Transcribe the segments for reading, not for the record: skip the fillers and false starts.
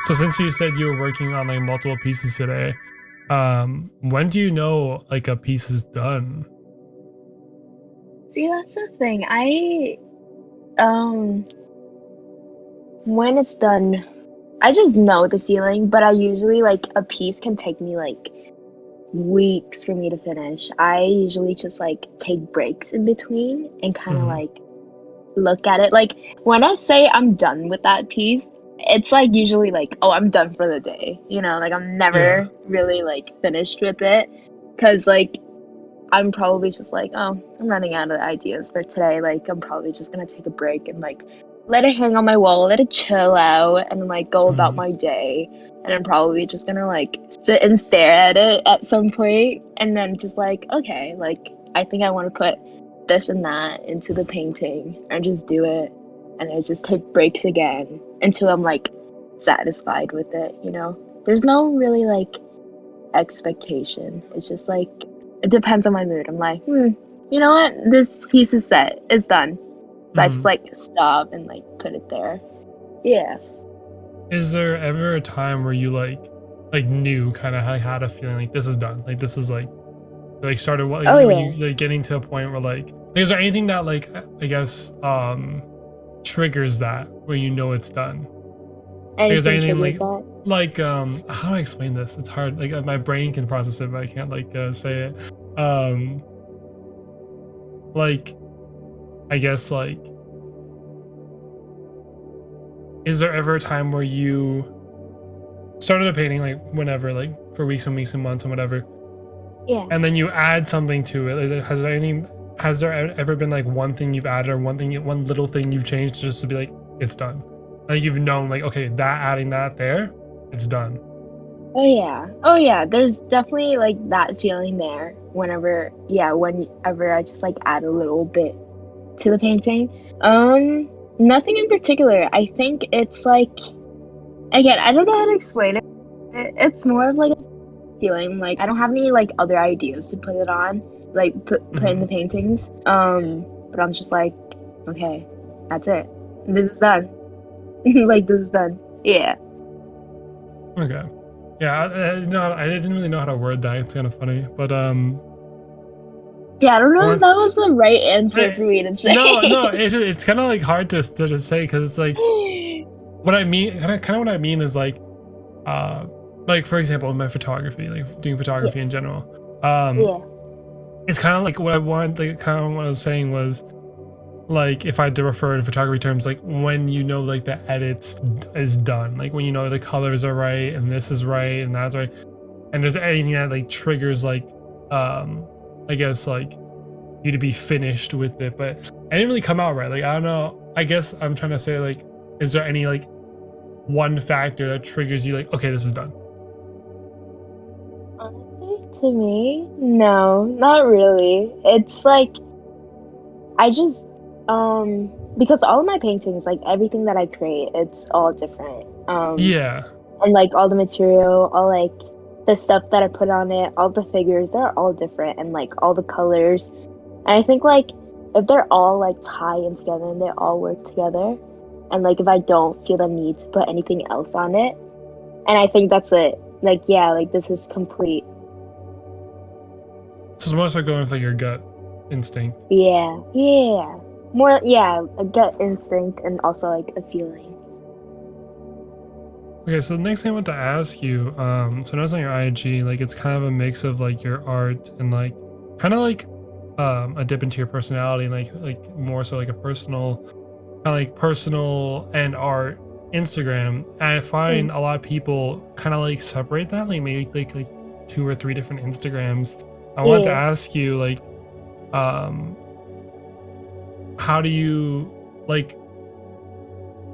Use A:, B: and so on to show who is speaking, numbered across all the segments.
A: So since you said you were working on like multiple pieces today, when do you know like a piece is done?
B: See, that's the thing. Um, when it's done, I just know the feeling, but I usually like a piece can take me like weeks for me to finish. I usually just like take breaks in between and kind of
A: Hmm.
B: like look at it. Like when I say I'm done with that piece, it's like usually like, oh, I'm done for the day. Like I'm
A: Yeah.
B: never really like finished with it. 'Cause like I'm probably just like, oh, I'm running out of ideas for today. Like, I'm probably just gonna take a break and like let it hang on my wall, let it chill out, and like go about
A: Mhm.
B: my day. And I'm probably just gonna like sit and stare at it at some point, and then just like, okay, like I think I want to put this and that into the painting, and just do it, and I just take breaks again until I'm like satisfied with it. There's no really like expectation. It's just like it depends on my mood. I'm like, you know what? This piece is set. It's done. So I just
A: Mhm.
B: like stop and like put it there. Yeah.
A: Is there ever a time where you like knew kind of had a feeling like this is done, like this is like started what
B: Oh
A: when
B: yeah.
A: you like getting to a point where like is there anything that like I guess triggers that where you know it's done? Like, is there
B: Anything
A: anything
B: triggers that?
A: how do I explain this? It's hard. Like my brain can process it, but I can't like say it. Um, like I guess like is there ever a time where you started a painting like whenever like for weeks and months and whatever,
B: Yeah.
A: and then you add something to it? Like, has there ever been like one thing you've added or one little thing you've changed just to be like it's done? Like you've known like okay that adding that there, it's done.
B: Oh yeah. Oh yeah. There's definitely like that feeling there whenever I just like add a little bit to the painting. Nothing in particular. I think it's like again, I don't know how to explain it. It's more of like feeling like I don't have any like other ideas to put it on, like put in
A: Hmm.
B: the paintings. But I'm just like, okay, that's it. This is done. Like this is done. Yeah.
A: Okay. Yeah, I didn't really know how to word that. It's kind of funny, but
B: Yeah, I don't know if
A: one,
B: that was the right answer
A: eh,
B: for me to
A: no,
B: say.
A: it's kind of like hard to say because it's like what I mean, kind of what I mean is uh, like for example, in my photography, like doing photography in
B: Yes.
A: general,
B: Yeah.
A: it's kind of like what I want, like kind of what I was saying was like if I had to refer in photography terms, like when you know like the edits is done, like when you know the colors are right and this is right and that's right, and there's anything that like triggers like um I guess like you to be finished with it, but I didn't really come out right. Like I don't know. I guess I'm trying to say like, is there any like one factor that triggers you like, okay, this is done?
B: Honestly, to me, no, not really. It's like I just because all of my paintings, like everything that I create, it's all different.
A: Yeah.
B: And like all the material, all like the stuff that I put on it, all the figures, they're all different and like all the colors. And I think like if they're all like tie in together and they all work together, and like if I don't feel the need to put anything else on it, and I think that's it. Like yeah, like this is complete.
A: So it's more so going with like your gut instinct.
B: Yeah, yeah. More yeah, a gut instinct and also like a feeling.
A: Okay, so the next thing I want to ask you, so notice on your IG, like it's kind of a mix of like your art and like kind of like a dip into your personality, and like more so like a personal kind of like personal and art Instagram. And I
B: Mm.
A: find a lot of people kind of like separate that, like maybe like two or three different Instagrams. I wanted to
B: Yeah.
A: ask you like, um, how do you like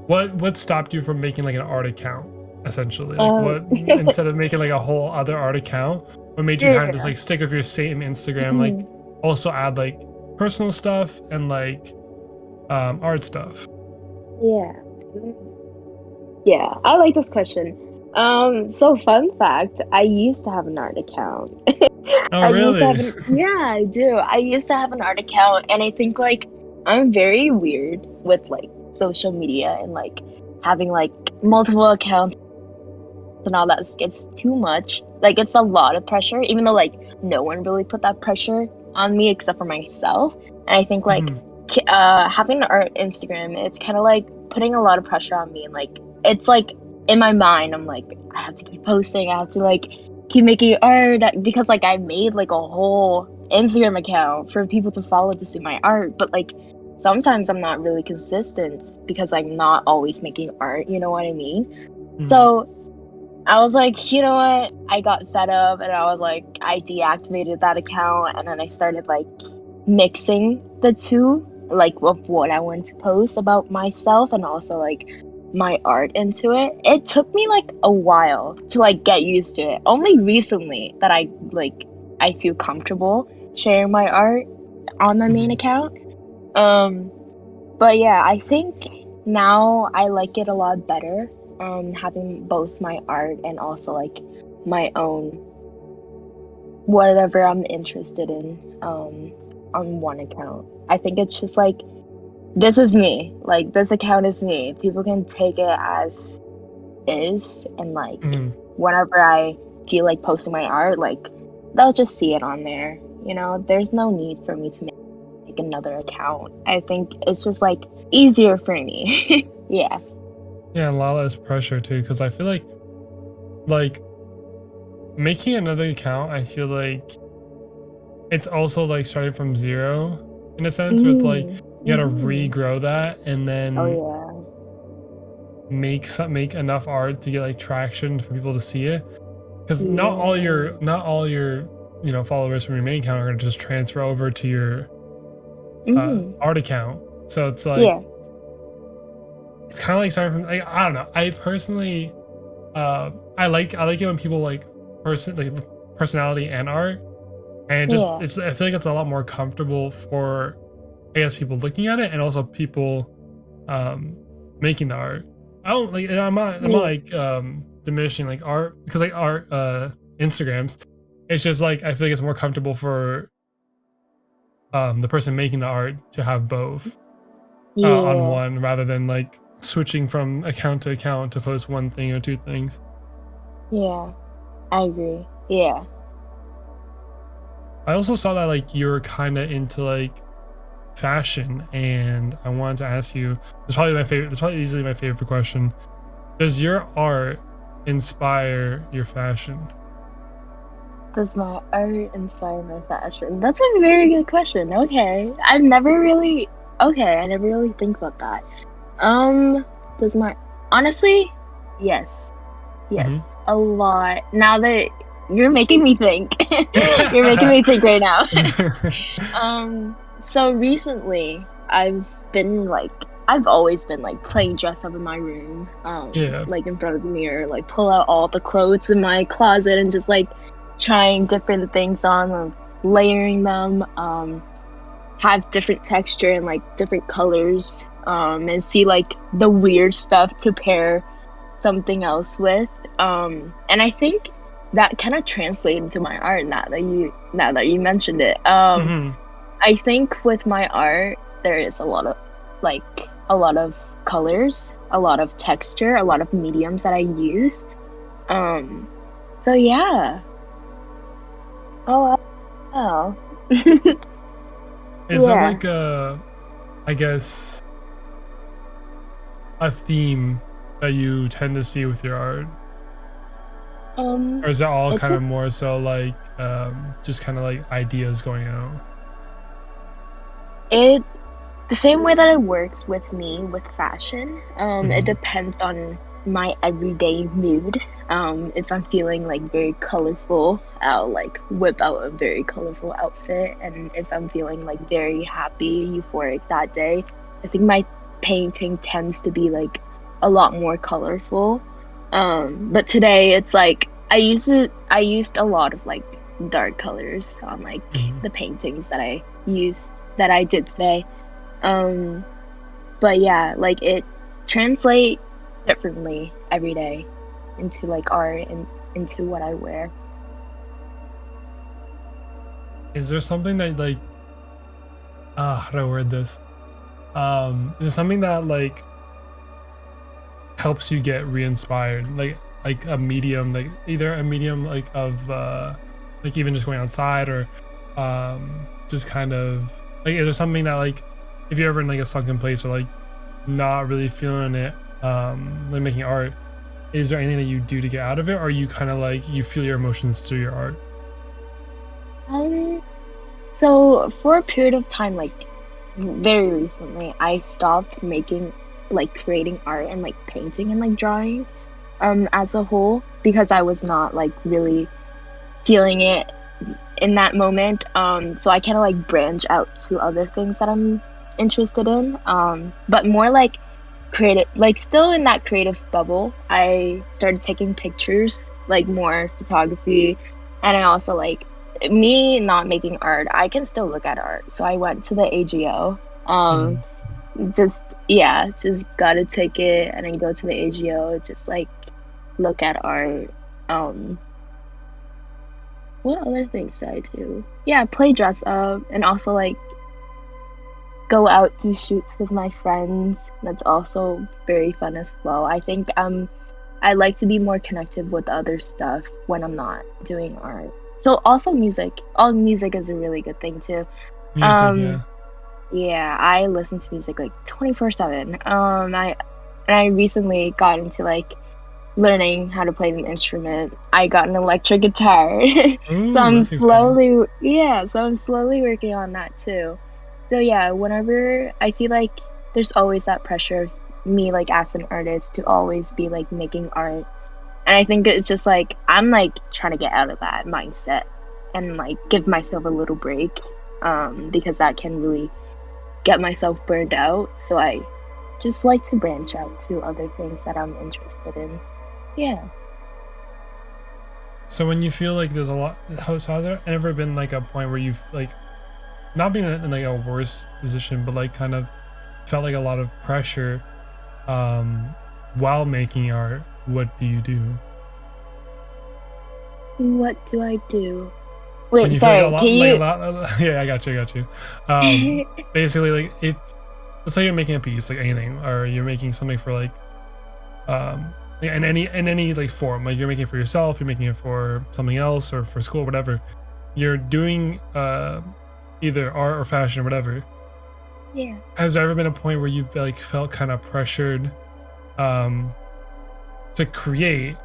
A: what stopped you from making like an art account essentially? Like
B: Um
A: what instead of making like a whole other art account, what made you kind of just
B: yeah.
A: like stick with your same Instagram, like also add like personal stuff and like art stuff?
B: Yeah. Yeah, I like this question. So fun fact, I used to have an art account.
A: Oh
B: I used to
A: really?
B: have an yeah, I do. I used to have an art account and I think like I'm very weird with like social media and like having like multiple accounts. and all that gets too much. Like it's a lot of pressure, even though like no one really put that pressure on me except for myself. And I think like
A: Mhm.
B: having an art Instagram, it's kind of like putting a lot of pressure on me. And like it's like in my mind, I'm like I have to keep posting. I have to like keep making art because like I made like a whole Instagram account for people to follow to see my art. But like sometimes I'm not really consistent because I'm not always making art. You know what I mean?
A: Mhm.
B: So I was like, you know what? I got fed up and I was like, I deactivated that account and then I started like mixing the two, like of what I wanted to post about myself and also like my art into it. It took me like a while to like get used to it. Only recently that I feel comfortable sharing my art on my main
A: Mhm.
B: account. Um but yeah, I think now I like it a lot better, having both my art and also like my own whatever I'm interested in, on one account. I think it's just like this is me. Like this account is me. People can take it as is and like
A: Mhm.
B: whenever I feel like posting my art, like they'll just see it on there. You know, there's no need for me to make another account. I think it's just like easier for me. Yeah.
A: Yeah, a lot less pressure too, because I feel like making another account, I feel like it's also like starting from zero in a sense where it's like
B: Mm.
A: you gotta
B: Mm-hmm.
A: regrow that and
B: Oh
A: then
B: yeah.
A: make enough art to get like traction for people to see it. Because
B: Yeah.
A: not all your followers from your main account are gonna just transfer over to your
B: Mm-hmm.
A: art account. So it's like
B: Yeah.
A: it's kind of like starting from like I don't know. I personally I like it when people like personality and art, and
B: Yeah.
A: it's I feel like it's a lot more comfortable for I guess people looking at it and also people um making the art. I don't like and I'm not
B: Yeah.
A: like diminishing like art because like art Instagrams. It's just like I feel like it's more comfortable for the person making the art to have both on
B: Yeah.
A: one rather than like switching from account to account to post one thing or two things.
B: Yeah. I agree. Yeah.
A: I also saw that like you're kind of into like fashion, and I wanted to ask you. This probably my favorite. This probably easily my favorite question. Does your art inspire your fashion?
B: Does my art inspire my fashion? That's a very good question. Okay. I never really think about that. Um, does my honestly, yes.
A: Hmm.
B: Yes. A lot. Now that you're making me think. You're making me think right now. So recently I've always been like playing dress up in my room,
A: Yeah.
B: like in front of the mirror, like pull out all the clothes in my closet and just like trying different things on, layering them, have different texture and like different colors, and see like the weird stuff to pair something else with. And I think that kind of translated into my art now that you mentioned it.
A: Hmm.
B: I think with my art, there is like a lot of colors, a lot of texture, a lot of mediums that I use. Um, so yeah. Oh wow.
A: Is there
B: Yeah.
A: like a, I guess, a theme that you tend to see with your art,
B: Um,
A: or is it all
B: it
A: kind
B: de-
A: of more so like just kind of like ideas going out?
B: it the same way that it works with me with fashion. It
A: Hmm.
B: depends on my everyday mood. If I'm feeling like very colorful, I'll like whip out a very colorful outfit. And if I'm feeling like very happy, euphoric that day, I think my painting tends to be like a lot more colorful. But today it's like I used a lot of like dark colors on like
A: Hmm.
B: the paintings that I did today. Um, but yeah, like it translate differently every day into like art and into what I wear.
A: Is there something that like how do I word this? Is it something that like helps you get re-inspired? Like like a medium, like either a medium like of like even just going outside or just kind of like is there something that like if you're ever in like a sunken place or like not really feeling it like making art, is there anything that you do to get out of it, or are you kind of like you feel your emotions through your art?
B: Um, so for a period of time, like very recently, I stopped making like creating art and like painting and like drawing as a whole because I was not like really feeling it in that moment. So I kind of like branch out to other things that I'm interested in. But more like creative, like still in that creative bubble. I started taking pictures, like more photography, and I also like me not making art. I can still look at art, so I went to the AGO.
A: Mm.
B: Just yeah, just got a ticket and then go to the AGO. Just like look at art. Um, what other things do I do? Yeah, play dress up and also like go out to shoots with my friends. That's also very fun as well. I think I like to be more connected with other stuff when I'm not doing art. So also music. All music is a really good thing too.
A: Music,
B: Um
A: yeah.
B: yeah, I listen to music like 24/7. I recently got into like learning how to play an instrument. I got an electric guitar. So
A: Ooh,
B: I'm
A: that's exciting.
B: slowly, yeah, so I'm slowly working on that too. So yeah, whenever I feel like there's always that pressure of me like as an artist to always be like making art. And I think it's just like I'm like trying to get out of that mindset and like give myself a little break because that can really get myself burned out. So I just like to branch out to other things that I'm interested in. Yeah.
A: So when you feel like there's a lot, has there ever been like a point where you've like not being in like a worse position, but like kind of felt like a lot of pressure um while making art? What do you do
B: What do I do?
A: when
B: Wait,
A: you feel like a
B: sorry.
A: lot,
B: Can
A: like a
B: you?
A: lot? Yeah, I got you, I got you. Basically, like if let's say you're making a piece, like anything, or you're making something for like yeah, in any like form, like you're making it for yourself, you're making it for something else, or for school, whatever. You're doing either art or fashion or whatever.
B: Yeah.
A: Has there ever been a point where you've like felt kind of pressured um to create,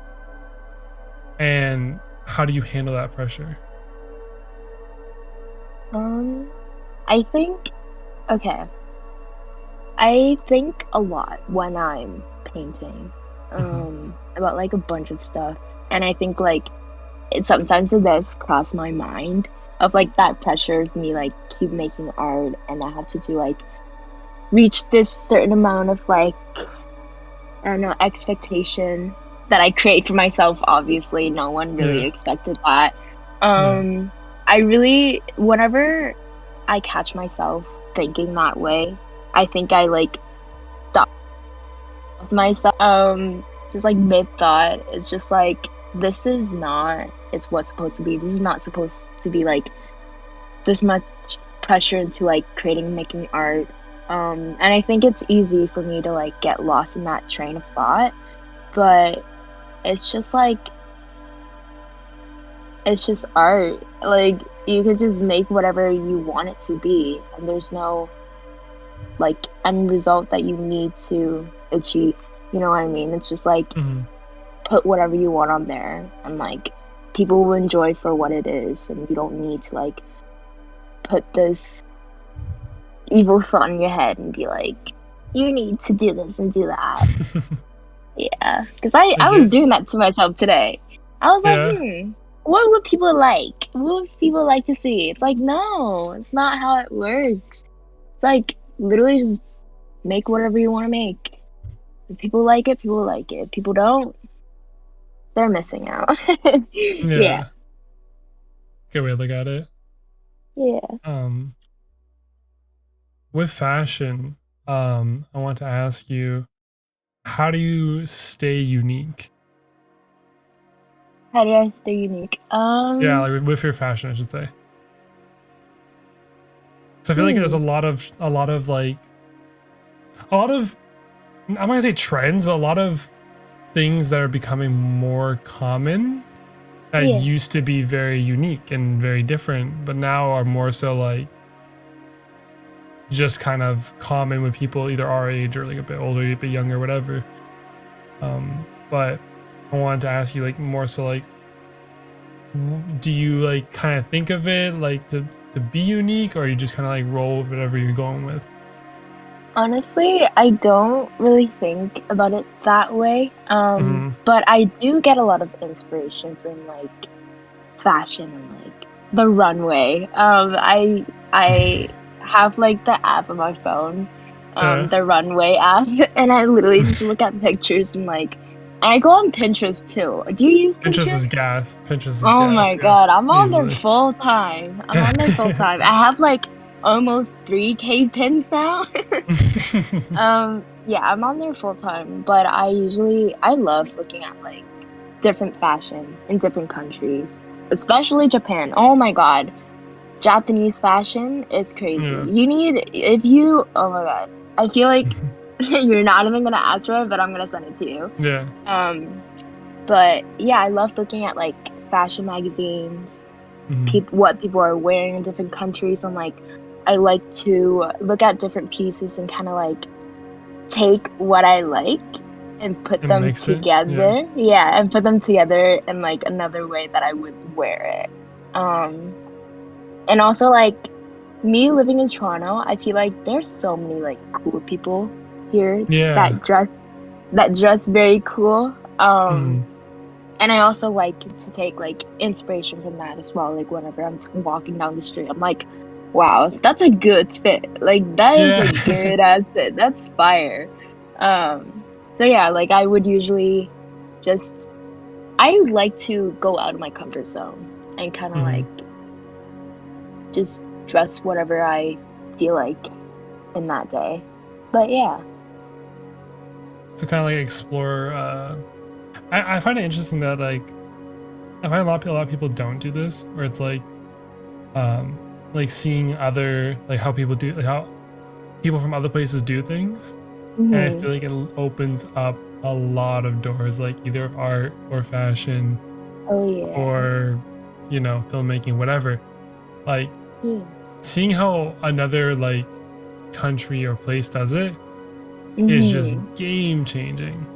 A: and how do you handle that pressure?
B: Um, I think okay. I think a lot when I'm painting,
A: Hmm.
B: about like a bunch of stuff, and I think like it does cross my mind of like that pressure of me like keep making art and I have to do like reach this certain amount of like I don't know expectation that I create for myself. Obviously, no one really
A: Yeah,
B: expected that.
A: yeah.
B: Um, I really whenever I catch myself thinking that way, I think I like stop myself. Just like mid thought, it's just like this is not. It's what's supposed to be. This is not supposed to be like this much pressure into like creating and making art. And I think it's easy for me to like get lost in that train of thought, but it's just like it's just art. Like you could just make whatever you want it to be, and there's no like end result that you need to achieve. You know what I mean? It's just like
A: Hmm.
B: put whatever you want on there, and like people will enjoy for what it is, and you don't need to like put this evil thought in your head and be like, you need to do this and do that. Yeah, because
A: I
B: I was
A: get.
B: doing that to myself today. I was like,
A: Yeah,
B: what would people like? What would people like to see? It's like, no, it's not how it works. It's like literally just make whatever you want to make. If people like it, people like it. If people don't, they're missing out. Yeah,
A: yeah. Good way to look at it.
B: yeah.
A: Um, with fashion, I want to ask you, how do you stay unique?
B: How do I stay unique?
A: Yeah, like with your fashion, I should say. So I feel like there's
B: Hmm.
A: a lot of I'm not gonna say trends, but a lot of things that are becoming more common that
B: Yeah.
A: used to be very unique and very different, but now are more so like just kind of common with people either our age or like a bit older, a bit younger, whatever. But I wanted to ask you like more so like, do you like kind of think of it like to be unique, or you just kind of like roll with whatever you're going with?
B: Honestly, I don't really think about it that way.
A: Mm-hmm.
B: But I do get a lot of inspiration from like fashion and like the runway. I have like the app on my phone,
A: Yeah.
B: the runway app, and I literally just look at pictures and like, and I go on Pinterest too. Do you use
A: Pinterest is
B: Pinterest?
A: gas. Pinterest is
B: Oh my
A: gas. Yeah.
B: God, I'm on there
A: Easily.
B: full time. I'm on there full time. I have like almost 3K pins now. Yeah, I'm on there full time, but I love looking at like different fashion in different countries, especially Japan. Oh my God, Japanese fashion is crazy.
A: Yeah.
B: Oh my God, I feel like you're not even gonna ask for it, but I'm gonna send it to you.
A: Yeah.
B: Um, but yeah, I love looking at like fashion magazines,
A: Mm-hmm.
B: what people are wearing in different countries, and like I like to look at different pieces and kind of like take what I like and put
A: And
B: them
A: mix it. Yeah.
B: together. Yeah, and put them together in like another way that I would wear it. Um, and also like me living in Toronto, I feel like there's so many like cool people here
A: Yeah.
B: that dress very cool.
A: Mm-hmm.
B: And I also like to take like inspiration from that as well. Like whenever I'm walking down the street, I'm like, wow, that's a good fit. Like that is
A: Yeah.
B: a good ass fit. That's fire. So yeah, like I would usually just I like to go out of my comfort zone and kind of
A: Mm-hmm.
B: like just dress whatever I feel like in that day. But yeah.
A: So kind of like explore. I find it interesting that like I find a lot of people don't do this, where it's um like seeing other like how people do like how people from other places do things, and I
B: Hmm.
A: feel like it opens up a lot of doors, like either art or fashion
B: Oh yeah.
A: or filmmaking, whatever. Like
B: Yeah.
A: seeing how another like country or place does it is just
B: Hmm.
A: game changing.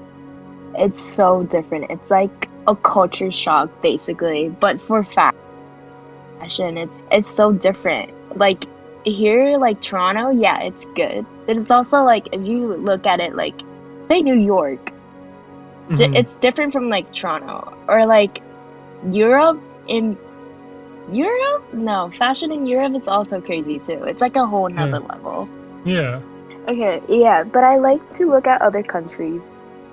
B: It's so different. It's like a culture shock basically, but for fashion, it's so different. Like here, like Toronto, yeah, it's good, but it's also like if you look at it, like say New York,
A: Hmm.
B: it's different from like Toronto or like Europe. In Europe, no, fashion in Europe is also crazy too. It's like a whole
A: Yeah.
B: nother level.
A: Yeah.
B: Okay, yeah, but I like to look at other countries,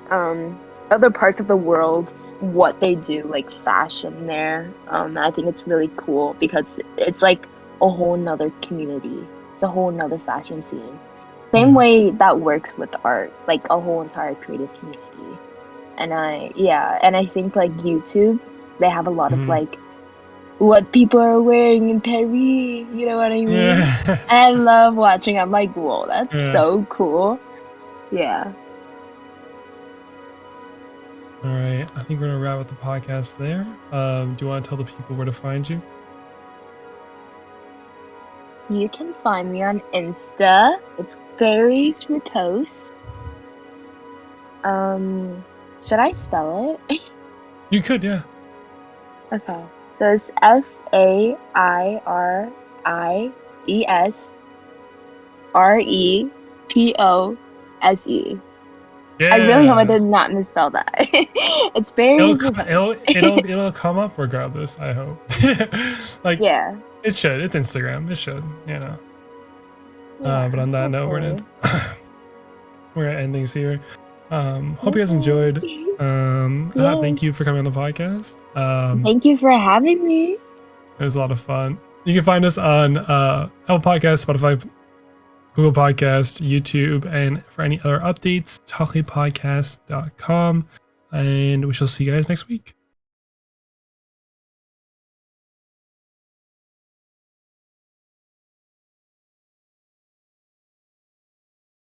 B: um, other parts of the world, what they do, like fashion there. I think it's really cool because it's like a whole nother community. It's a whole nother fashion scene. Same
A: Yeah.
B: way that works with art, like a whole entire creative community. And I think like YouTube, they have a lot of
A: Hmm.
B: like what people are wearing in Paris, you know what I mean?
A: Yeah.
B: I love watching. I'm like, whoa, that's
A: Yeah.
B: so cool. Yeah.
A: All right. I think we're gonna wrap up the podcast there. Do you want to tell the people where to find you?
B: You can find me on Insta. It's Fairies Repost. Um, should I spell it?
A: You could, yeah.
B: Okay. So it's FAIRIESREPOSE. I really hope I
A: Yeah.
B: did not misspell that. It's
A: It'll
B: Fairies
A: co-
B: Repost.
A: it'll come up regardless. I hope. Like
B: Yeah.
A: it should. It's Instagram. It should.
B: Yeah,
A: But on that note,
B: hopefully.
A: we're gonna end things here. Hope you guys
B: Yay.
A: enjoyed. Thank you
B: Yes.
A: for coming on the podcast.
B: Thank you for having me.
A: It was a lot of fun. You can find us on Apple Podcasts, Spotify, Google Podcasts, YouTube, and for any other updates, talklypodcast.com. And we shall see you guys next week.